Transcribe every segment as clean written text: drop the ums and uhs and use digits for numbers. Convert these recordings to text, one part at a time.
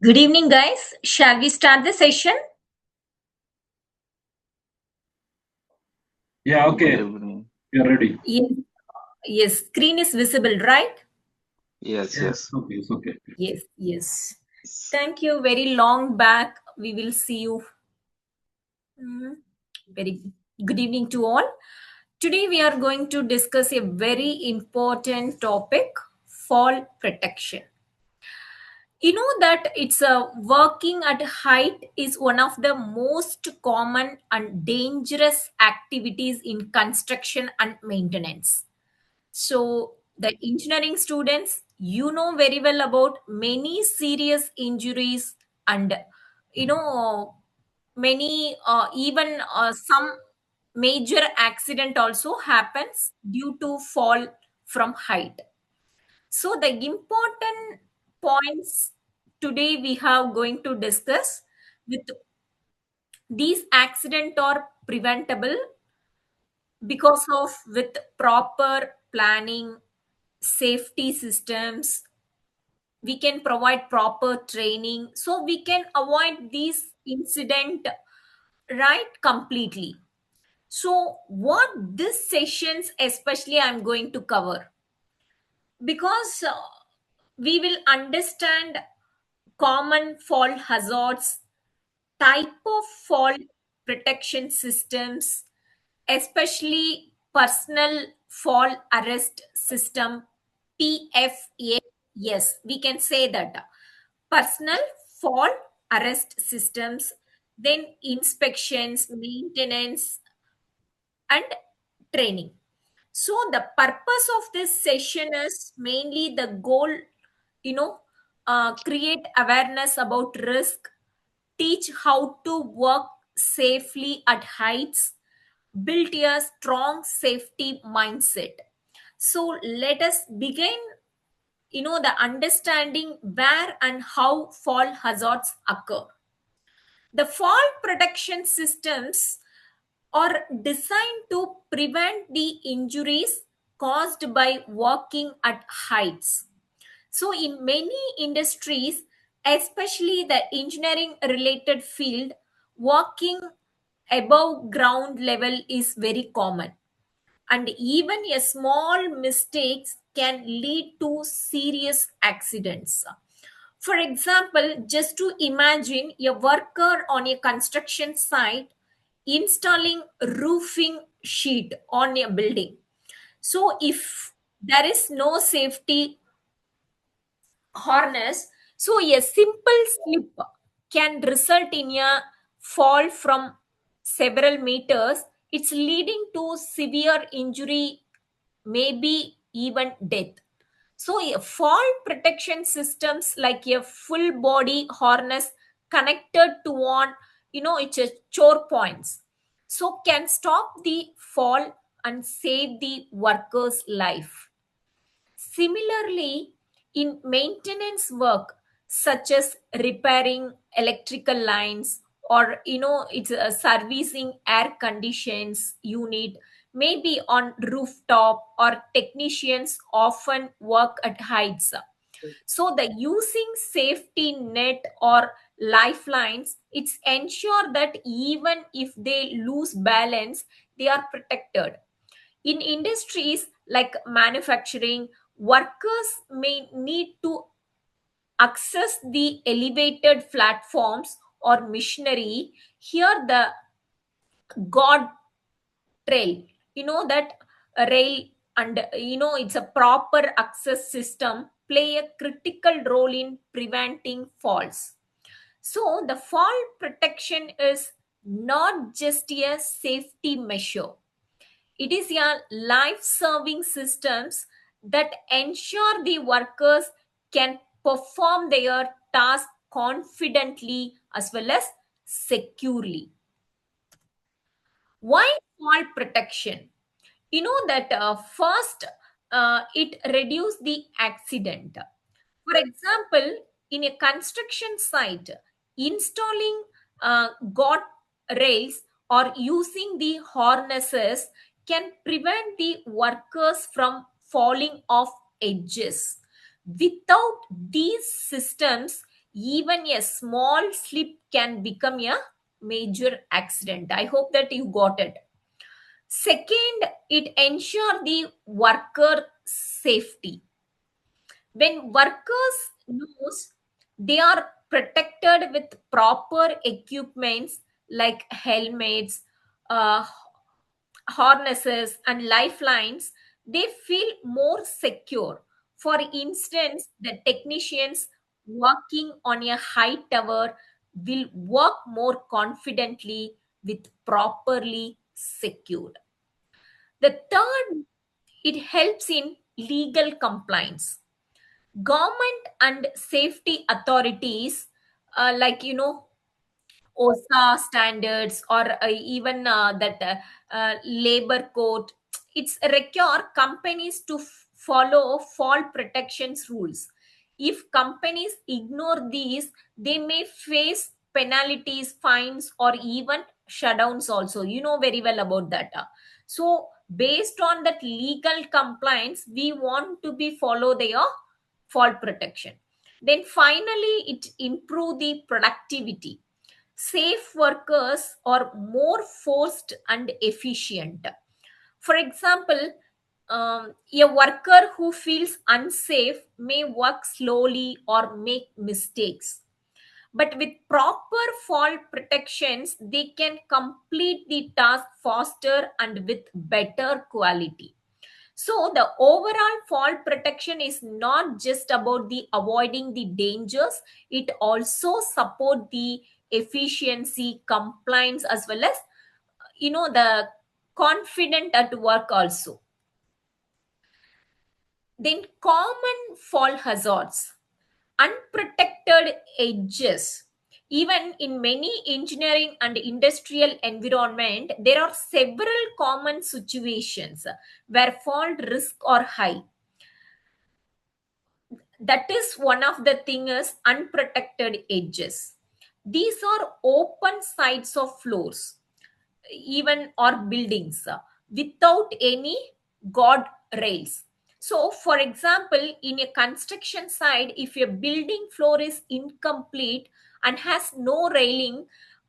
Good evening, guys. Shall we start the session? Yeah, Good okay. evening. We are ready. Yes. Yes. Screen is visible, right? Yes, Yes, yes. okay, it's okay. Yes. Yes. Thank you. Very long back. We will see you. Very good evening to all. Today we are going to discuss a very important topic: fall protection. You know that it's a working at height is one of the most common and dangerous activities in construction and maintenance. So, the engineering students, you know very well about many serious injuries and many even some major accident also happens due to fall from height. So, the important points today we have going to discuss with these accident are preventable because of with proper planning, safety systems, we can provide proper training so we can avoid these incident right completely. So what this sessions especially I'm going to cover, because we will understand common fall hazards, type of fall protection systems, especially personal fall arrest system, PFA. Yes, we can say that personal fall arrest systems, then inspections, maintenance, and training. So the purpose of this session is mainly the goal, you know, create awareness about risk, teach how to work safely at heights, build a strong safety mindset. So let us begin, the understanding where and how fall hazards occur. The fall protection systems are designed to prevent the injuries caused by working at heights. So, in many industries, especially the engineering related field, working above ground level is very common. And even a small mistakes can lead to serious accidents. For example, just to imagine a worker on a construction site installing roofing sheet on a building. So if there is no safety harness, so a simple slip can result in a fall from several meters. It's leading to severe injury, maybe even death. So, a fall protection systems like a full body harness connected to one, it's a chore points. So, can stop the fall and save the worker's life. Similarly, in maintenance work, such as repairing electrical lines or it's servicing air conditions unit, maybe on rooftop, or technicians often work at heights. So the using safety net or lifelines, it's ensure that even if they lose balance, they are protected. In industries like manufacturing, workers may need to access the elevated platforms or machinery. Here, the guard trail, that a rail, and it's a proper access system play a critical role in preventing falls. So, the fall protection is not just a safety measure, it is a life serving systems that ensure the workers can perform their task confidently as well as securely. Why fall protection? You know that first, it reduce the accident. For example, in a construction site, installing guard rails or using the harnesses can prevent the workers from falling off edges. Without these systems, even a small slip can become a major accident. I hope that you got it. Second, it ensure the worker safety. When workers knows they are protected with proper equipments like helmets, uh, harnesses, and lifelines, they feel more secure. For instance, the technicians working on a high tower will work more confidently with properly secured. The third, it helps in legal compliance. Government and safety authorities, like OSA standards, or even that labor code, it's require companies to follow fall protections rules. If companies ignore these, they may face penalties, fines, or even shutdowns also. You know very well about that. So based on that legal compliance, we want to be follow their fall protection. Then finally, it improve the productivity. Safe workers are more forced and efficient. For example, a worker who feels unsafe may work slowly or make mistakes. But with proper fall protections, they can complete the task faster and with better quality. So the overall fall protection is not just about the avoiding the dangers, it also support the efficiency, compliance, as well as the confident at work also. Then common fall hazards, unprotected edges. Even in many engineering and industrial environment, there are several common situations where fault risk are high. That is one of the thing is unprotected edges. These are open sides of floors, even or buildings, without any guard rails. So for example, in a construction site, if a building floor is incomplete and has no railing,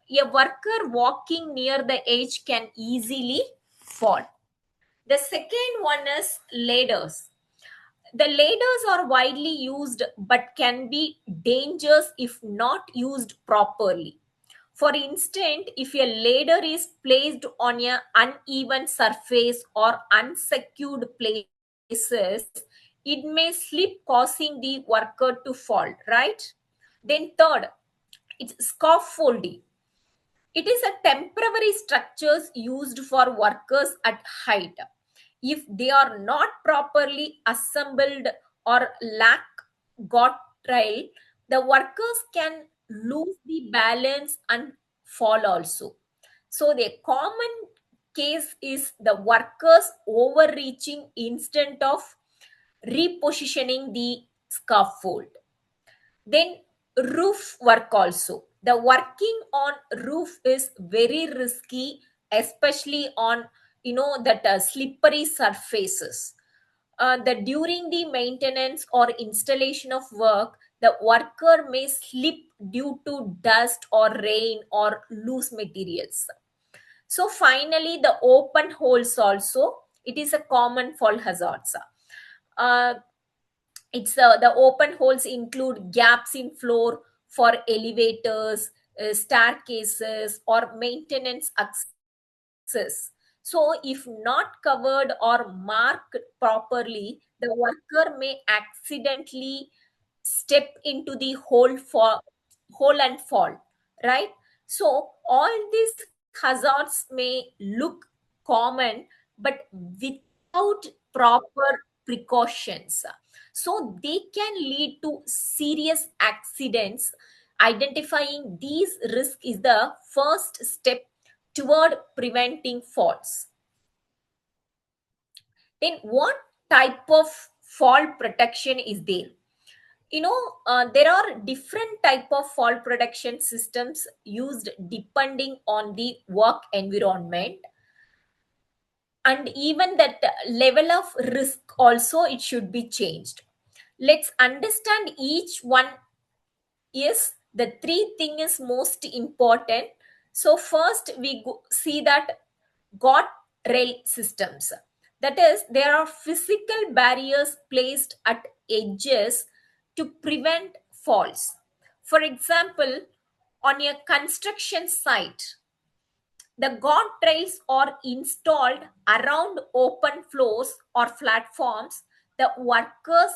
a worker walking near the edge can easily fall. The second one is ladders. The ladders are widely used but can be dangerous if not used properly. For instance, if a ladder is placed on an uneven surface or unsecured places, it may slip, causing the worker to fall, right? Then, third, it's scaffolding. It is a temporary structures used for workers at height. If they are not properly assembled or lack guardrail, the workers can lose the balance and fall also. So the common case is the workers overreaching instead of repositioning the scaffold. Then roof work also. The working on roof is very risky, especially on that slippery surfaces. The during the maintenance or installation of work, the worker may slip due to dust or rain or loose materials. So finally, the open holes also, it is a common fall hazards. Uh, the open holes include gaps in floor for elevators, staircases, or maintenance access. So if not covered or marked properly, the worker may accidentally step into the hole and fall, right? So all these hazards may look common, but without proper precautions, so they can lead to serious accidents. Identifying these risks is the first step toward preventing falls. Then what type of fall protection is there? There are different type of fall protection systems used depending on the work environment, and even that level of risk also, it should be changed. Let's understand each one Yes, the three thing is most important. So first we see that guardrail systems. That is, there are physical barriers placed at edges to prevent falls. For example, on a construction site, the guardrails are installed around open floors or platforms. The workers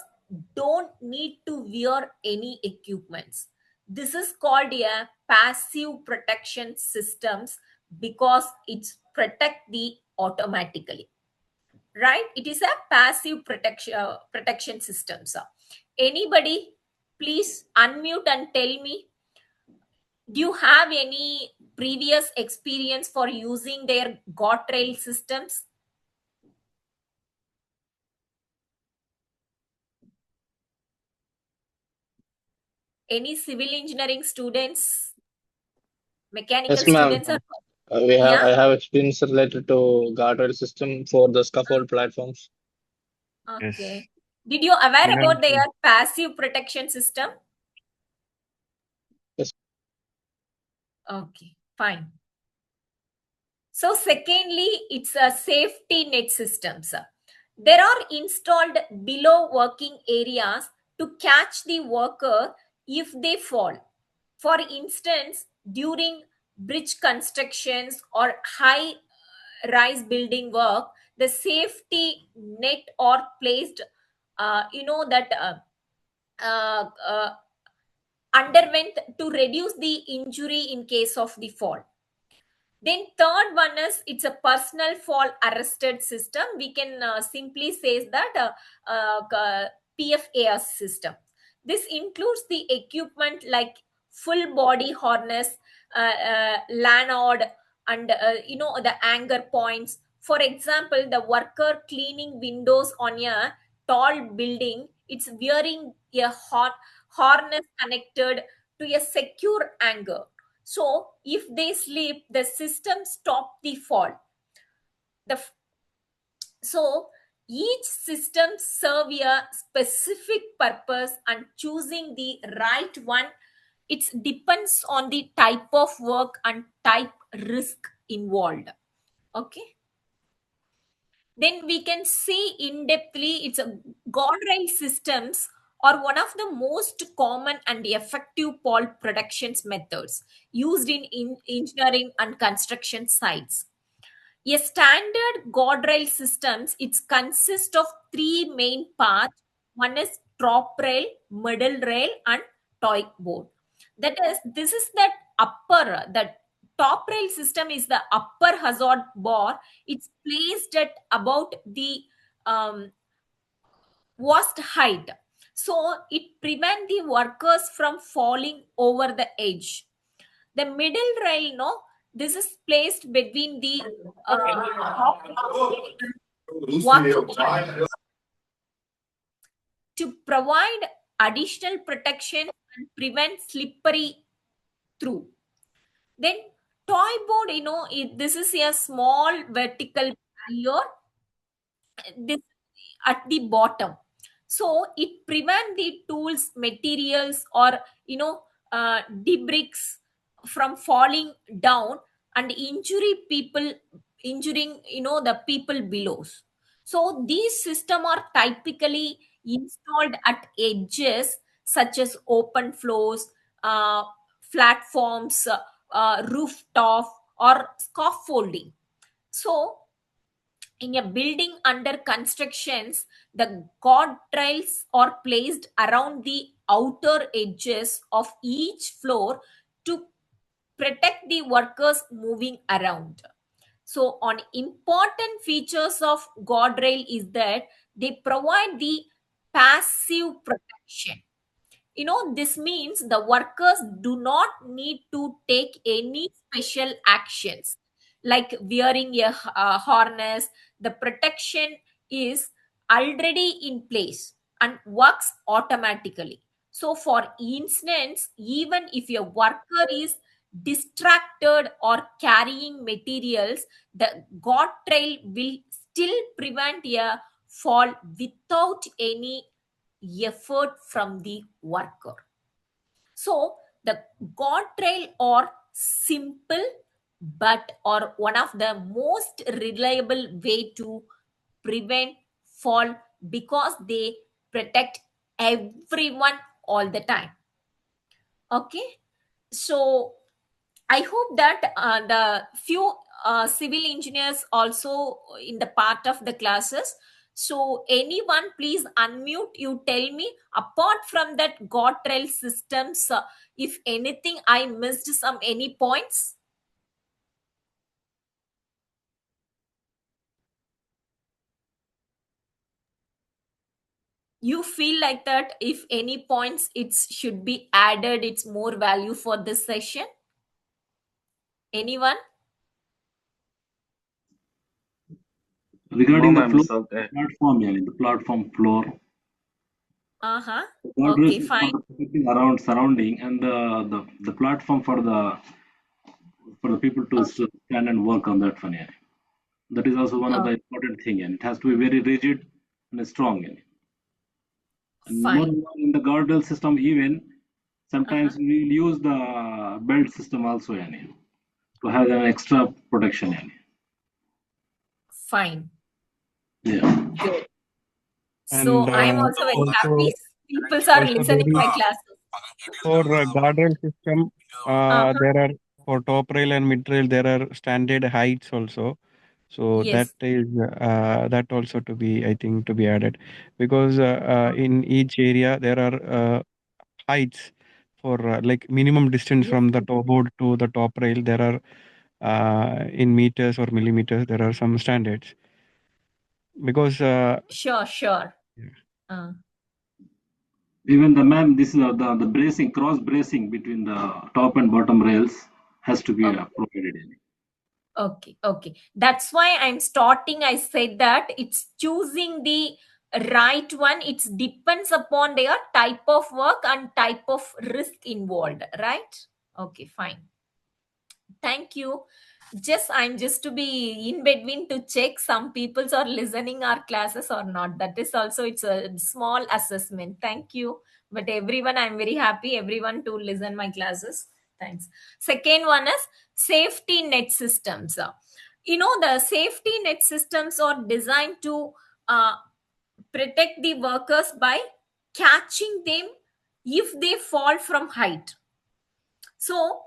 don't need to wear any equipments. This is called a passive protection systems because it's protect the automatically. Right? It is a passive protection system. So, anybody, please unmute and tell me, do you have any previous experience for using their guardrail systems? Any civil engineering students, Yes, mechanical ma'am. students? Or I yeah, have experience related to guardrail system for the scaffold platforms. okay. Yes. Did you aware We have about their passive protection system? Yes, Okay, fine. So, secondly, it's a safety net systems. There are installed below working areas to catch the worker if they fall. For instance, during bridge constructions or high rise building work, the safety net are placed, that uh, uh, underwent to reduce the injury in case of the fall. Then third one is it's a personal fall arrested system. We can simply say that PFAS system. This includes the equipment like full body harness, lanyard, and the anchor points. For example, the worker cleaning windows on a tall building, it's wearing a harness connected to a secure anchor, so if they sleep, the system stop the fall. The so each system serve a specific purpose, and choosing the right one, it depends on the type of work and type risk involved. Okay. Then we can see in depthly it's a guardrail systems are one of the most common and effective fall protections methods used in engineering and construction sites. A standard guardrail systems it consists of three main parts. One is top rail, middle rail, and toy board. That is, this is that the top rail system is the upper hazard bar. It's placed at about the um, worst height, so it prevent the workers from falling over the edge. The middle rail, no, this is placed between the top and walking area to provide additional protection and prevent slippery through. Then toy board, this is a small vertical barrier, this at the bottom, so it prevent the tools, materials, or debris from falling down and injuring the people below. So these system are typically installed at edges such as open floors, uh, platforms, rooftop, or scaffolding. So in a building under constructions, the guardrails are placed around the outer edges of each floor to protect the workers moving around. So, on important features of guardrail is that they provide the passive protection. This means the workers do not need to take any special actions like wearing a harness. The protection is already in place and works automatically. So for instance, even if a worker is distracted or carrying materials, the guardrail will still prevent a fall without any effort from the worker. So the guardrail are simple but are one of the most reliable way to prevent fall because they protect everyone all the time. Okay, so I hope that the few civil engineers also in the part of the classes. So anyone, please unmute. You tell me apart from that guardrail systems, if anything I missed some any points. You feel like that if any points it should be added, it's more value for this session. Anyone? Regarding the ma'am, floor it's okay. platform, yeah, the platform floor, Uh-huh. the guardrails Okay, is for fine. the protecting around surrounding, and the platform for the people to Okay. stand and work on that one. Yeah. That is also one of the important thing, and it has to be very rigid and strong. Yeah. And more Fine. and more in the guardrail system, even Uh-huh. sometimes we will use the belt system also, yeah, to have an extra protection. Fine. Yeah. Good. So And I'm also very happy. also, People are also there listening is my classes. for guardrail system, Uh-huh. there are for top rail and mid rail, there are standard heights also. So that Yes. is that also to be, I think, to be added because in each area there are heights for like minimum distance Yes. from the top board to the top rail. There are in meters or millimeters. There are some standards because Sure, sure. yeah. Uh, Even the ma'am, this is the bracing, cross bracing between the top and bottom rails has to be okay. provided. Okay. Okay. That's why I'm starting. I said that it's choosing the right one. It depends upon their type of work and type of risk involved, right? Okay, fine. Thank you. I'm just to be in between to check some peoples are listening our classes or not. That is also it's a small assessment. Thank you. But everyone, I'm very happy. Everyone to listen my classes. Thanks. Second one is safety net systems. The safety net systems are designed to uh, protect the workers by catching them if they fall from height. So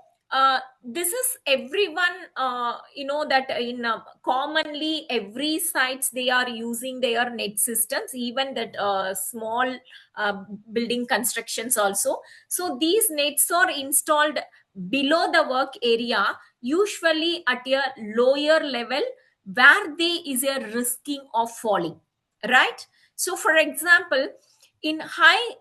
this is everyone that in commonly every sites they are using their net systems, even that small uh, building constructions also. So these nets are installed below the work area, usually at a lower level where there is a risking of falling, right? So for example, in high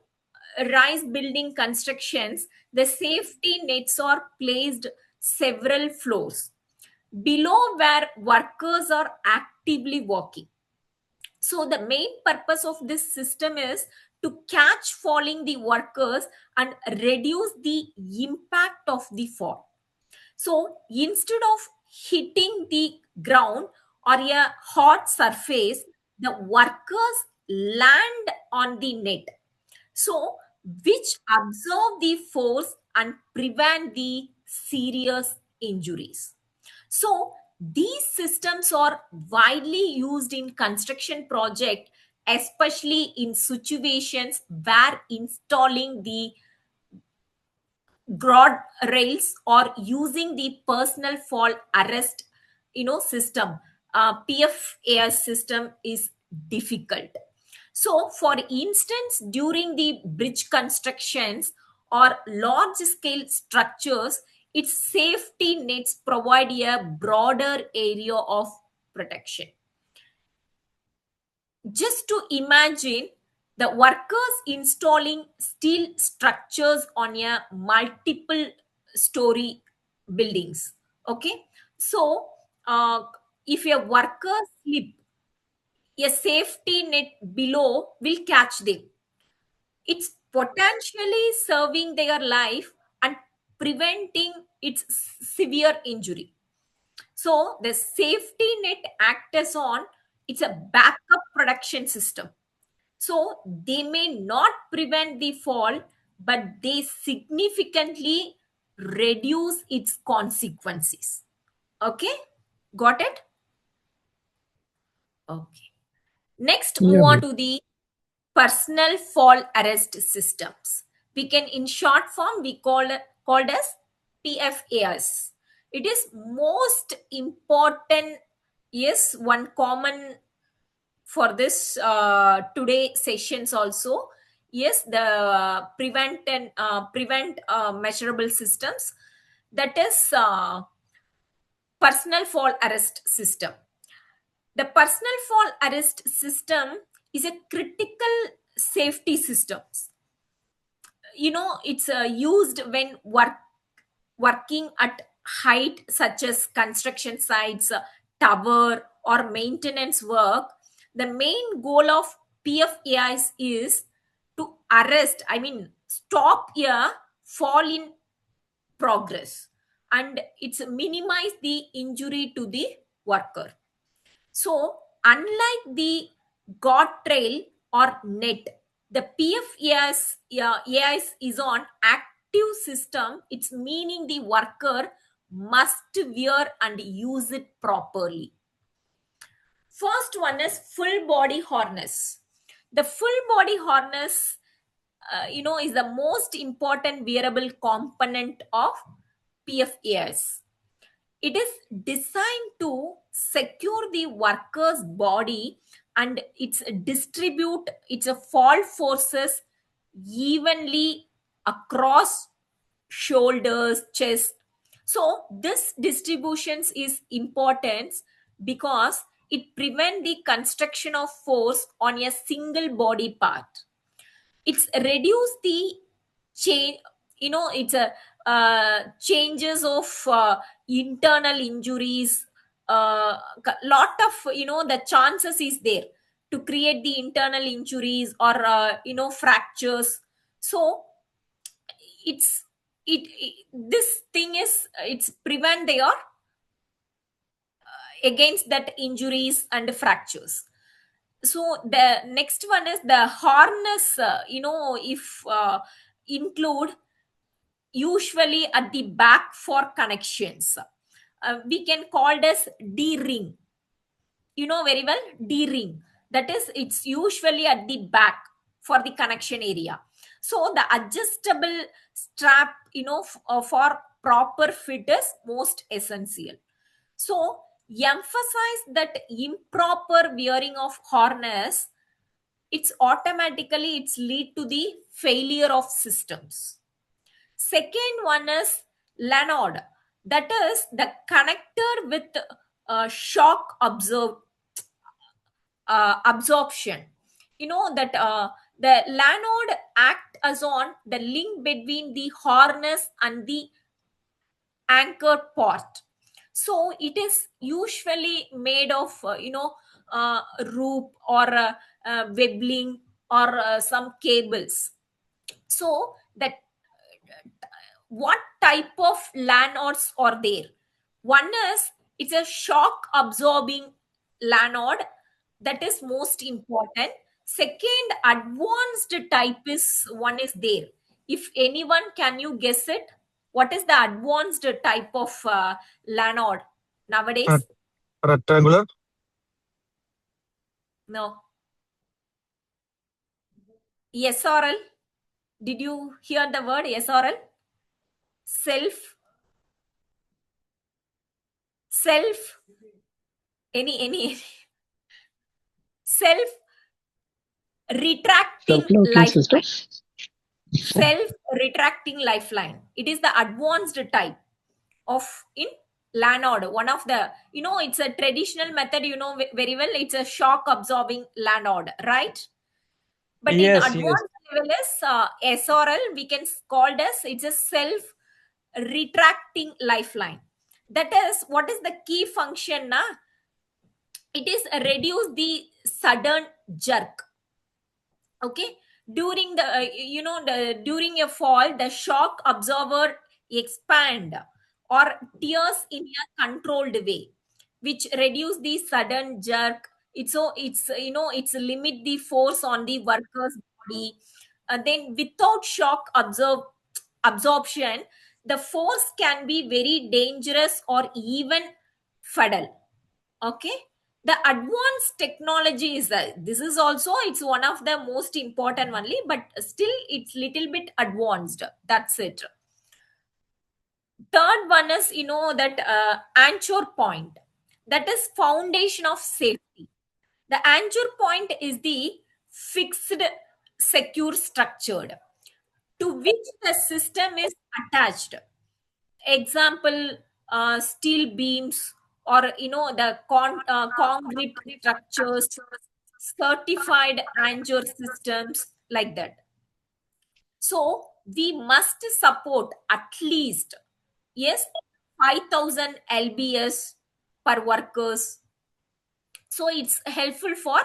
rise building constructions, the safety nets are placed several floors below where workers are actively working. So the main purpose of this system is to catch falling the workers and reduce the impact of the fall. So instead of hitting the ground or a hot surface, the workers land on the net, so which absorb the force and prevent the serious injuries. So these systems are widely used in construction project, especially in situations where installing the guard rails or using the personal fall arrest system, PFAS system is difficult. So for instance, during the bridge constructions or large scale structures, its safety nets provide a broader area of protection. Just to imagine the workers installing steel structures on a multiple story buildings. Okay, so uh, if a worker slip, a safety net below will catch them. It's potentially serving their life and preventing its severe injury. So the safety net acts as on, it's a backup protection system. So they may not prevent the fall, but they significantly reduce its consequences. Okay, got it? Okay. Next, Yeah, move on ma'am. to the personal fall arrest systems. We can, in short form, we called as PFAS. It is most important. Yes, one common for this today sessions also. Yes, the prevent measurable systems, that is personal fall arrest system. The personal fall arrest system is a critical safety system. It's used when working at height such as construction sites, tower, or maintenance work. The main goal of PFAIs is to arrest, I mean, stop a fall in progress, and it's minimize the injury to the worker. So, unlike the guardrail or net, the PFAS AIS is on active system. It's meaning the worker must wear and use it properly. First one is full body harness. The full body harness, is the most important wearable component of PFAS. It is designed to secure the worker's body, and it's distribute its fall forces evenly across shoulders, chest. So this distributions is important because it prevent the construction of force on a single body part. It's reduce the change, it's a changes of internal injuries. Lot of, the chances is there to create the internal injuries or fractures. So this thing is, it's prevent their against that injuries and fractures. So the next one is the harness, if include usually at the back for connections. We can call it as D ring. You know very well, D ring. That is, it's usually at the back for the connection area. So the adjustable strap, for proper fit is most essential. So emphasize that improper wearing of harness, it's lead to the failure of systems. Second one is Lanod, that is the connector with shock absorption. You know that the Lanod act as on the link between the harness and the anchor part. So it is usually made of rope or webbling or some cables. So that what type of lanyards are there? One is, it's a shock absorbing lanyard, that is most important. Second, advanced type is one is there. If anyone, can you guess it? What is the advanced type of lanyard nowadays? Rectangular. No. SRL. Did you hear the word SRL? Self. Any self retracting Self-locking system. lifeline. Self retracting lifeline. It is the advanced type of in lanyard. One of the, it's a traditional method, very well. It's a shock absorbing lanyard, right? But in Yes, advanced level is SRL, we can call as, it's a self retracting lifeline. That is, what is the key function na? It is reduce the sudden jerk. Okay, during the during a fall, the shock absorber expand or tears in a controlled way, which reduce the sudden jerk. It's limit the force on the worker's body. then without shock absorption, the force can be very dangerous or even fatal. Okay, the advanced technology is this is also, it's one of the most important only, but still it's little bit advanced. That's it. Third one is, that anchor point, that is foundation of safety. The anchor point is the fixed, secure structured to which the system is attached. Example, steel beams, or the concrete structures, certified anchor systems, like that. So we must support at least, yes, 5,000 lbs per workers. So it's helpful for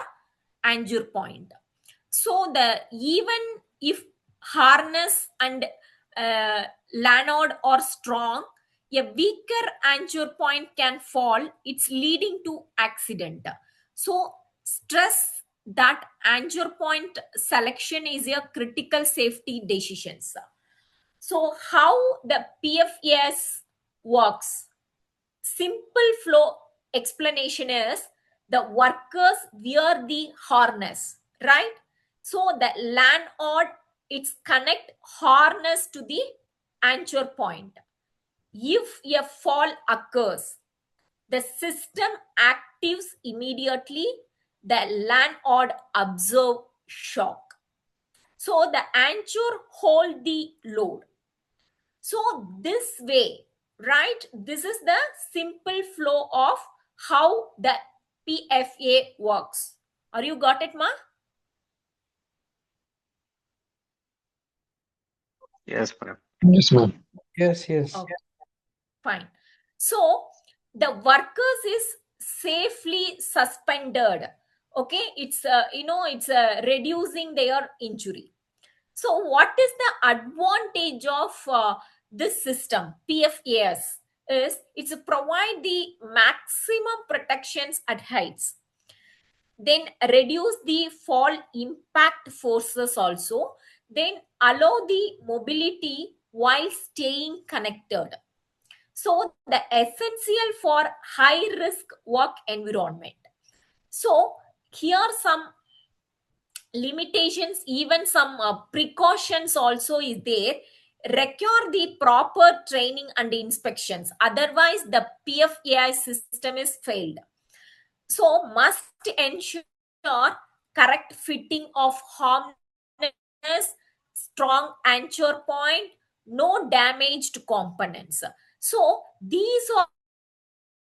anchor point. So the even if harness and lanyard are strong, a weaker anchor point can fall, it's leading to accident. So stress that anchor point selection is a critical safety decisions. So how the PFAS works? Simple flow explanation is, the workers wear the harness, right? So the lanyard, it's connect harness to the anchor point. If a fall occurs, the system actives immediately, the lanyard absorb shock, so the anchor hold the load. So this way, right, this is the simple flow of how the PFA works. Are you got it, ma? Yes, ma'am. Yes, ma'am. Yes, yes. Okay, fine. So the workers is safely suspended. Okay, it's it's reducing their injury. So what is the advantage of this system PFAS? Is it's provide the maximum protections at heights, then reduce the fall impact forces also, then allow the mobility while staying connected. So the essential for high risk work environment. So here some limitations, even some precautions also is there. Require the proper training and inspections, otherwise the PFAI system is failed. So must ensure correct fitting of harness, strong anchor point, no damaged components. So these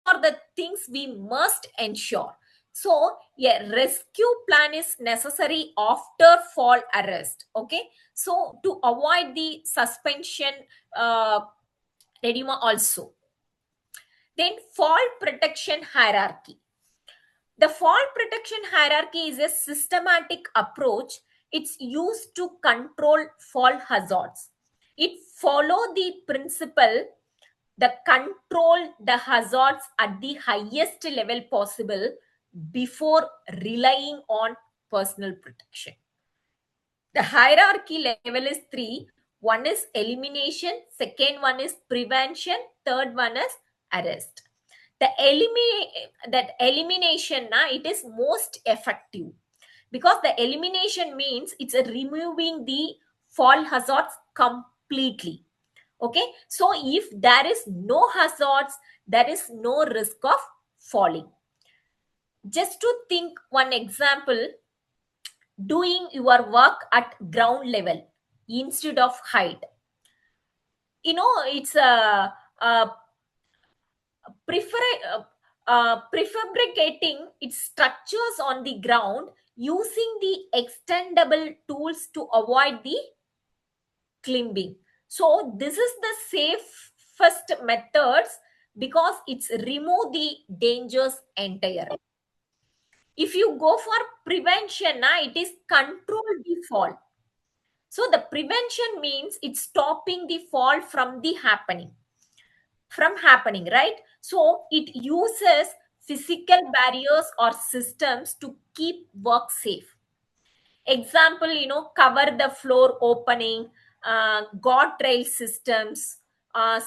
are the things we must ensure. So a rescue plan is necessary after fall arrest. Okay, so to avoid the suspension edema also. Then fall protection hierarchy. The fall protection hierarchy is a systematic approach. It's used to control fall hazards. It follow the principle, the control the hazards at the highest level possible before relying on personal protection. The hierarchy level is 3. One is elimination, second one is prevention, third one is arrest. That elimination, it is most effective, because the elimination means it's removing the fall hazards completely. Okay, so if there is no hazards, there is no risk of falling. Just to think one example, doing your work at ground level instead of height, it's prefabricating its structures on the ground using the extendable tools to avoid the climbing. So this is the safest methods, because it's remove the dangers entirely. If you go for prevention, it is control the fall. So the prevention means it's stopping the fall from happening, right? So it uses physical barriers or systems to keep work safe. Example, cover the floor opening, guardrail systems,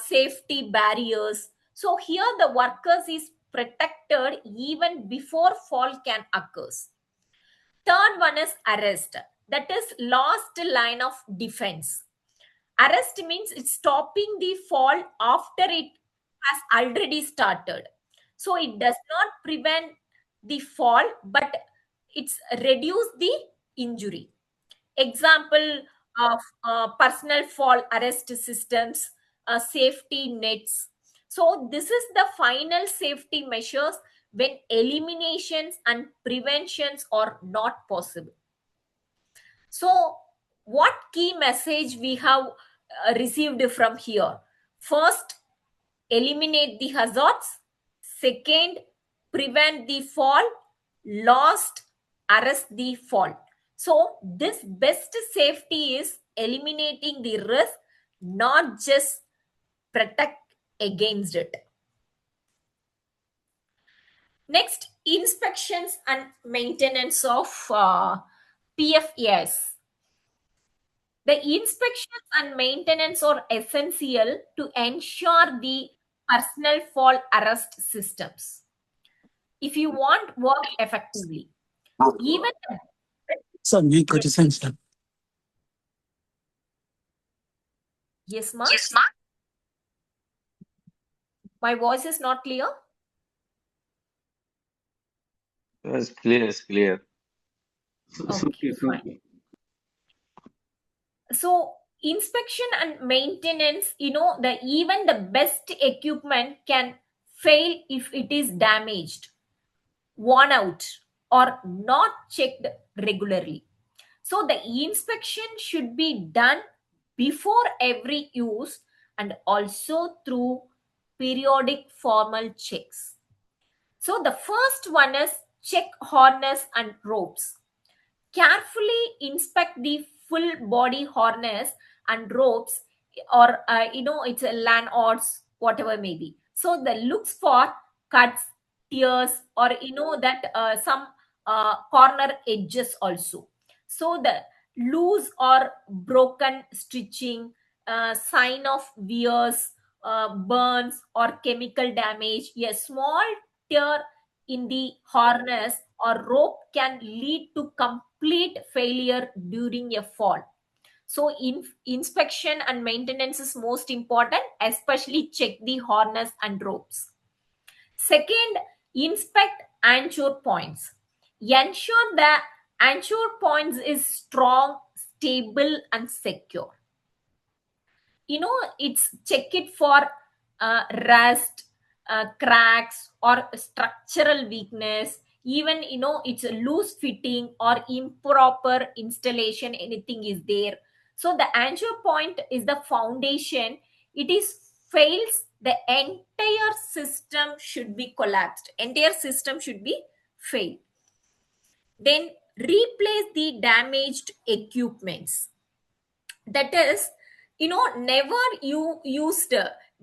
safety barriers. So here the workers is protected even before fall can occurs. Third one is arrest. That is last line of defense. Arrest means it's stopping the fall after it has already started. So it does not prevent the fall, but it's reduce the injury. Example of personal fall arrest systems, safety nets. So this is the final safety measures when eliminations and preventions are not possible. So what key message we have received from here? First, eliminate the hazards. Second, prevent the fall. Last, arrest the fall. So this best safety is eliminating the risk, not just protect against it. Next, inspections and maintenance of PFAS. The inspections and maintenance are essential to ensure the personal fall arrest systems. If you want work effectively, even Sir, me question, sir. yes, ma'am. My voice is not clear. It's clear, it's clear. Okay, fine. So inspection and maintenance, even the best equipment can fail if it is damaged, worn out, or not checked regularly. So the inspection should be done before every use and also through periodic formal checks. So the first one is check harness and ropes. Carefully inspect the full body harness and ropes, or it's a lanyards, whatever may be. So the looks for cuts, tears, or that some corner edges also. So the loose or broken stitching, sign of wears, burns, or chemical damage. A small tear in the harness or rope can lead to complete failure during a fall. So inspection and maintenance is most important, especially check the harness and ropes. Second, inspect anchor points. Ensure the anchor points is strong, stable, and secure. It's check it for rust, cracks, or structural weakness. Even it's a loose fitting or improper installation, anything is there. So the anchor point is the foundation. It is fails, the entire system should be collapsed, entire system should be failed. Then replace the damaged equipments. That is, never you used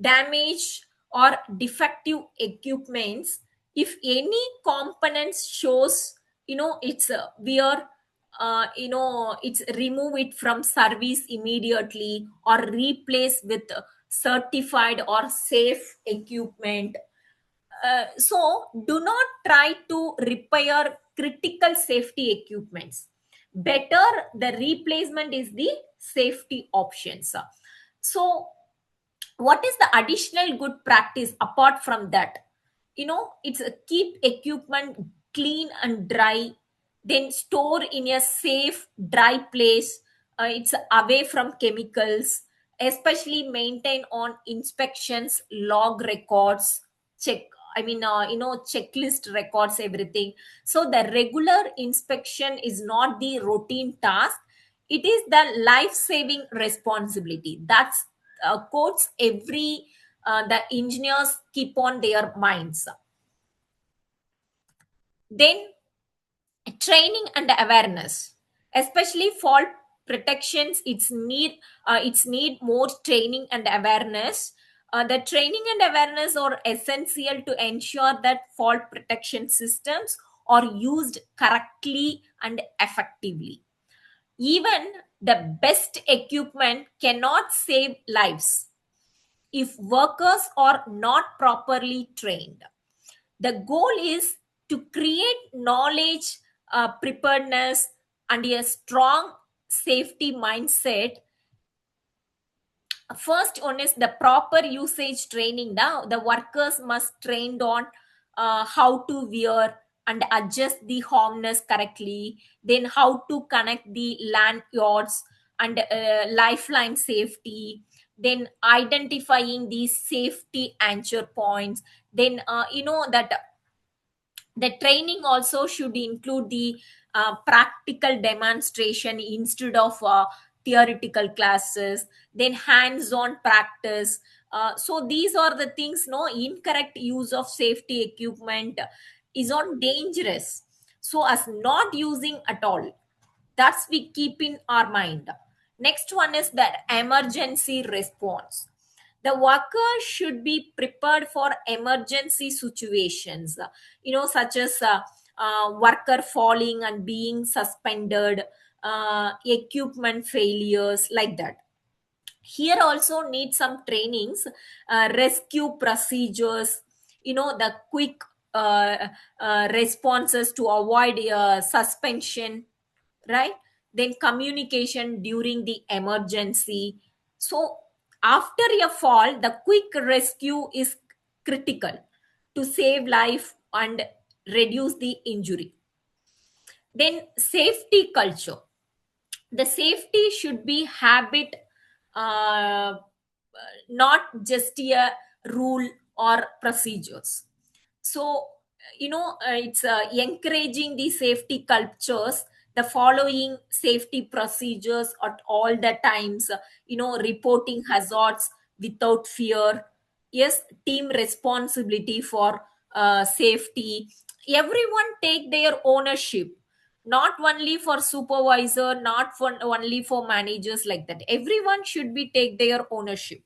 damaged or defective equipments. If any components shows it's wear, it's remove it from service immediately or replace with certified or safe equipment. So do not try to repair critical safety equipments. Better the replacement is the safety options. So what is the additional good practice apart from that? It's keep equipment clean and dry, then store in a safe dry place. It's away from chemicals, especially maintain on inspections log records, check, checklist records, everything. So the regular inspection is not the routine task, it is the life-saving responsibility. That's quotes every the engineers keep on their minds. Then training and awareness, especially fall protections, it's need more training and awareness. The training and awareness are essential to ensure that fall protection systems are used correctly and effectively. Even the best equipment cannot save lives if workers are not properly trained. The goal is to create knowledge, preparedness, and a strong safety mindset. First one is the proper usage training. Now the workers must trained on how to wear and adjust the harness correctly, then how to connect the lanyards and lifeline safety, then identifying the safety anchor points, then that the training also should include the practical demonstration instead of theoretical classes, then hands-on practice. So these are the things. No, incorrect use of safety equipment is on dangerous, so as not using at all. That's we keep in our mind. Next one is that emergency response. The worker should be prepared for emergency situations, such as worker falling and being suspended, equipment failures, like that. Here also need some trainings, rescue procedures, the quick responses to avoid suspension, right? Then communication during the emergency. So after a fall, the quick rescue is critical to save life and reduce the injury. Then safety culture. The safety should be habit, uh, not just a rule or procedures. So it's encouraging the safety cultures, the following safety procedures at all the times, reporting hazards without fear. Yes, team responsibility for safety. Everyone take their ownership, not only for supervisor, not for only for managers, like that. Everyone should be take their ownership.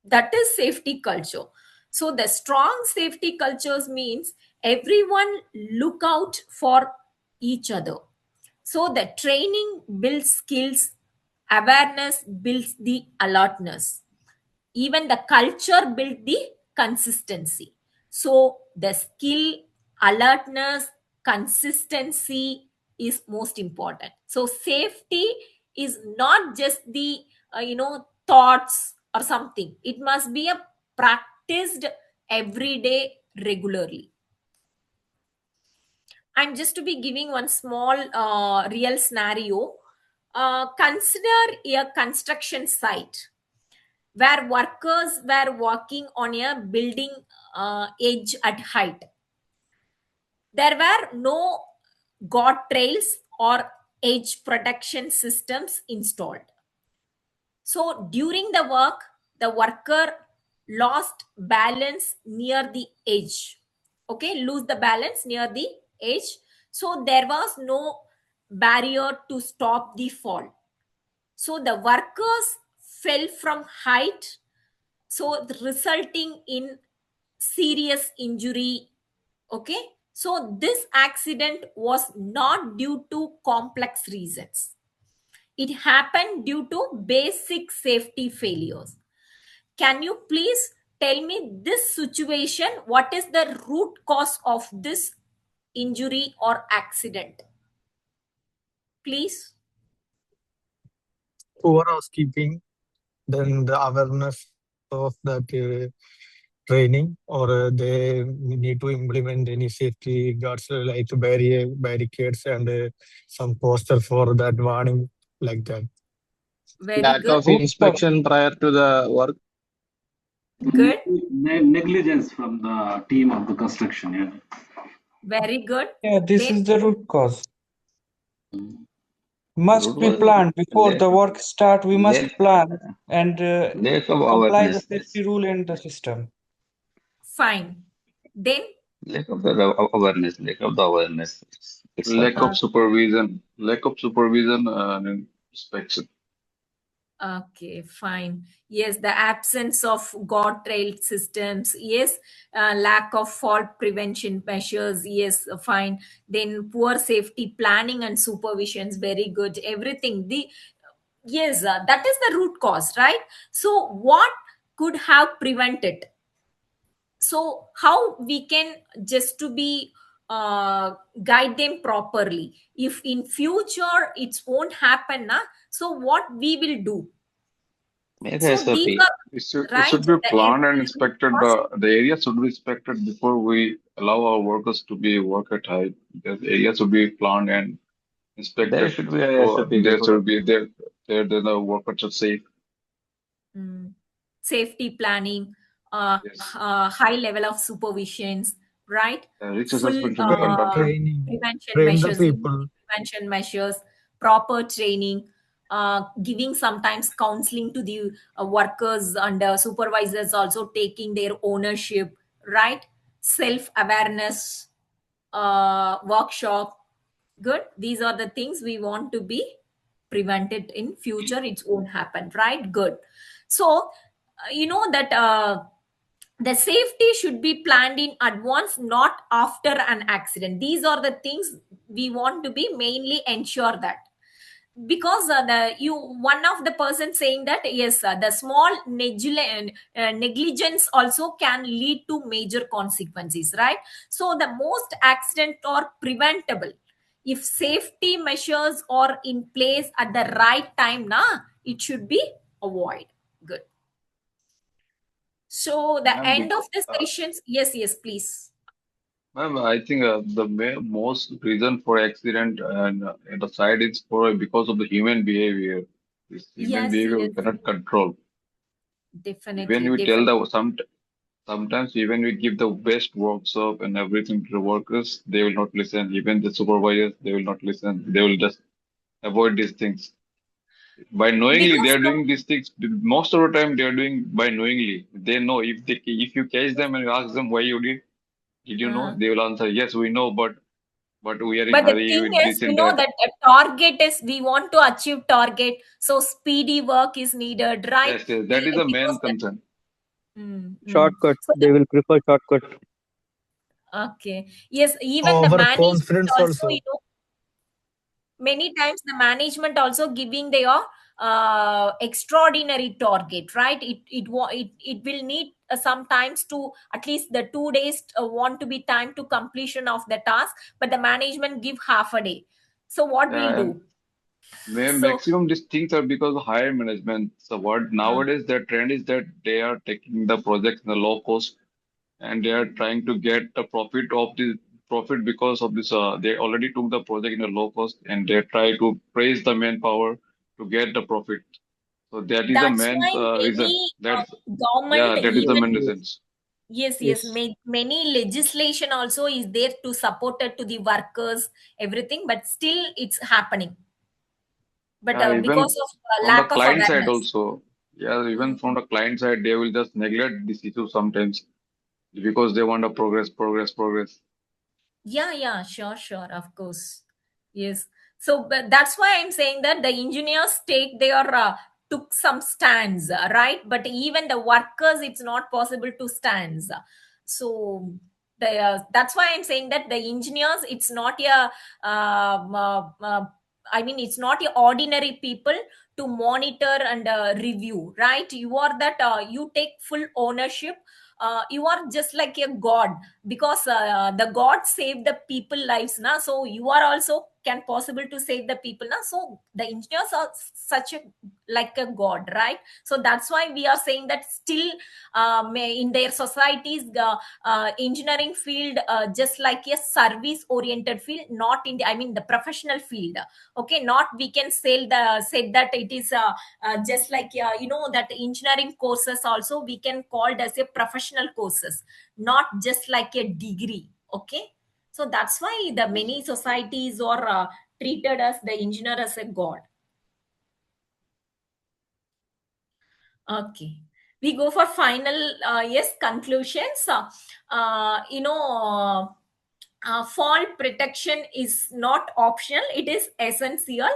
That is safety culture. So the strong safety cultures means everyone look out for each other. So the training builds skills, awareness builds the alertness, even the culture build the consistency. So the skill, alertness, consistency is most important. So safety is not just the thoughts or something. It must be a practiced every day, regularly. And just to be giving one small real scenario, consider a construction site where workers were working on a building edge at height. There were no guardrails or edge protection systems installed. So during the work, the worker lost balance near the edge. Okay, lose the balance near the edge. So there was no barrier to stop the fall. So the workers fell from height, so resulting in serious injury. Okay, so this accident was not due to complex reasons. It happened due to basic safety failures. Can you please tell me this situation? What is the root cause of this injury or accident? Please. Poor housekeeping, then the awareness of that training, or they need to implement any safety guards like barricades and some poster for that warning, like that. Very Lack good. of inspection prior to the work. Good. Negligence from the team of the construction. Yeah. Very good. Yeah, this Then is the root cause. Mm. Must Root be was planned before the lack, work start. We must lack, plan and lack of comply the awareness. safety rule and the system. fine. Then Lack of the awareness. Lack of the awareness. It's Lack happened. of supervision. Lack of supervision and inspection. Okay, fine. Yes, the absence of guardrail systems. Yes, lack of fault prevention measures. Yes, fine. Then poor safety planning and supervisions. Very good. Everything. Yes, that is the root cause, right? So, what could have prevented? So, how we can just to be guide them properly? If in future it won't happen, na, so what we will do? Make So these SOP. are It right. should be The planned and root inspected. cause. The area should be inspected before we allow our workers to be work at height. The area should be planned and There inspected. should be a So SOP there before. should be there the workers are safe. Safety planning, Yes. high level of supervisions, right? Risk Full assessment should be conducted. Training, prevention train the measures, people. prevention measures, proper training, giving sometimes counseling to the workers and supervisors, also taking their ownership, right? Self awareness workshop. Good. These are the things we want to be prevented in future. It won't happen, right? Good. So you know that the safety should be planned in advance, not after an accident. These are the things we want to be mainly ensure that, because the you one of the person saying that yes, the small negligence also can lead to major consequences, right? So the most accident are preventable if safety measures are in place at the right time, na, it should be avoided. Good. So the end of the Uh, sessions. Yes, yes, please. Ma'am, I think the most reason for accident and the side is for because of the human behavior. This human Yes, behavior yes, we cannot control. Even definitely, we tell definitely. sometimes even we give the best workshop and everything to the workers, they will not listen. Even the supervisors, they will not listen. They will just avoid these things. By knowingly, they Because are doing these things. Most of the time, they are doing by knowingly. They know if you catch them and you ask them why you did you know? uh, They will answer yes, we know, but we are in but the hurry thing with is, this you and know that. that a target is we want to achieve target, so speedy work is needed, right? Yes, yes, that is the main Because that, concern. Shortcut. so They will prefer shortcut. okay, yes, even the management Overconfidence also, also. many times the management also giving their extraordinary target, right? It will need sometimes to at least the 2 days want to be time to completion of the task, but the management give half a day. So what we'll Yeah, and do? So maximum these things are because of higher management. So what uh, nowadays the trend is that they are taking the projects in the low cost and they are trying to get the profit because of this. They already took the project in a low cost and they try to praise the manpower to get the profit. So that is the that's main why reason. many That's government yeah, that is the even main Yes. reason. yes, yes, Yes. many legislation also is there to support it to the workers, everything, but still it's happening, but Yeah, because even of from the lack of client side awareness. also. Yeah, even Mm. from the client side, they will just neglect this issue sometimes because they want to progress. Yeah, yeah, sure, sure, of course. Yes. So but that's why I'm saying that the engineers take their took some stands, right? But even the workers, it's not possible to stands. So that's why I'm saying that the engineers, it's not a I mean, it's not a ordinary people to monitor and review, right? You are that you take full ownership. You are just like a god, because the god saved the people lives na, so you are also can possible to save the people na, so the engineers are such a like a god, right? So that's why we are saying that still in their societies engineering field just like a service oriented field, not in the, I mean the professional field. Okay, not we can say the said that it is just like that engineering courses also we can called as a professional courses, not just like a degree. Okay, so that's why the many societies are treated as the engineer as a god. Okay, we go for final yes conclusions. Fall protection is not optional, it is essential.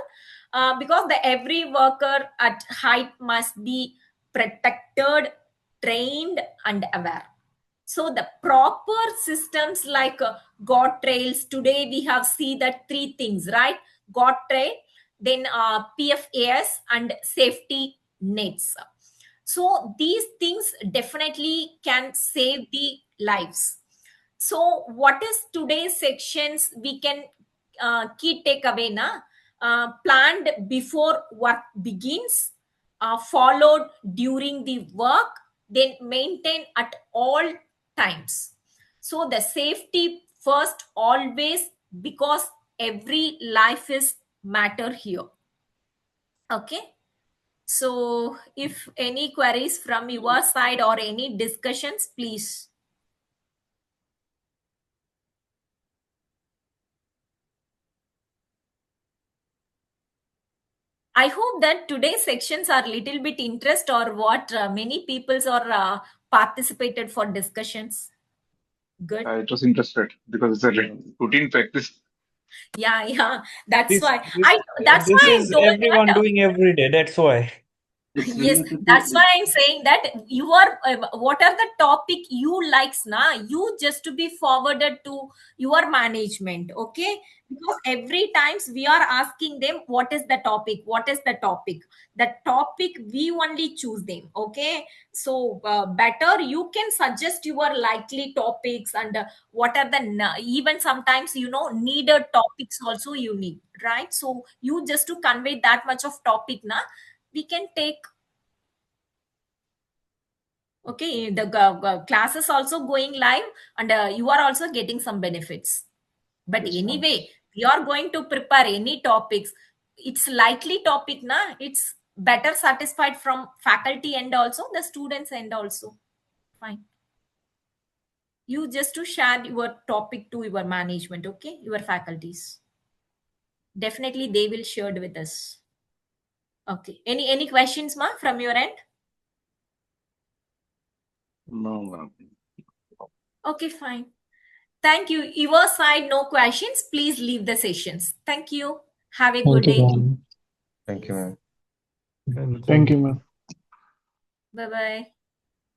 because every worker at height must be protected, trained, and aware. So the proper systems like guardrails, today we have seen that three things, right? Guardrail, then PFAS, and safety nets. So these things definitely can save the lives. So what is today's sections we can key takeaway na? Planned before work begins, followed during the work, then maintain at all times. So the safety first always, because every life is matter here. Okay. So if any queries from your side or any discussions, please. I hope that today's sections are little bit interest or what many peoples are participated for discussions. Good. I was interested because it's a routine practice. Yeah. That's This why this I is told everyone that. doing every day. That's why. It's Yes, related that's to why I'm saying that you are what are the topic you likes na, you just to be forwarded to your management. Okay, because every times we are asking them what is the topic, the topic we only choose them. Okay, so better you can suggest your likely topics, and what are the even sometimes needed topics also you need, right? So you just to convey that much of topic na, we can take. Okay, the class is also going live, and you are also getting some benefits. But Yes, ma'am. anyway, we are going to prepare any topics. It's likely topic na, it's better satisfied from faculty and also the students end also. Fine, you just to share your topic to your management. Okay, your faculties, definitely they will share it with us. Okay, any questions ma from your end? No, ma'am. Okay, fine. Thank you. Your side, no questions. Please leave the sessions. Thank you. Have a good Thank you, day. ma'am. Thank you, ma'am. Thank you, ma'am. Bye bye.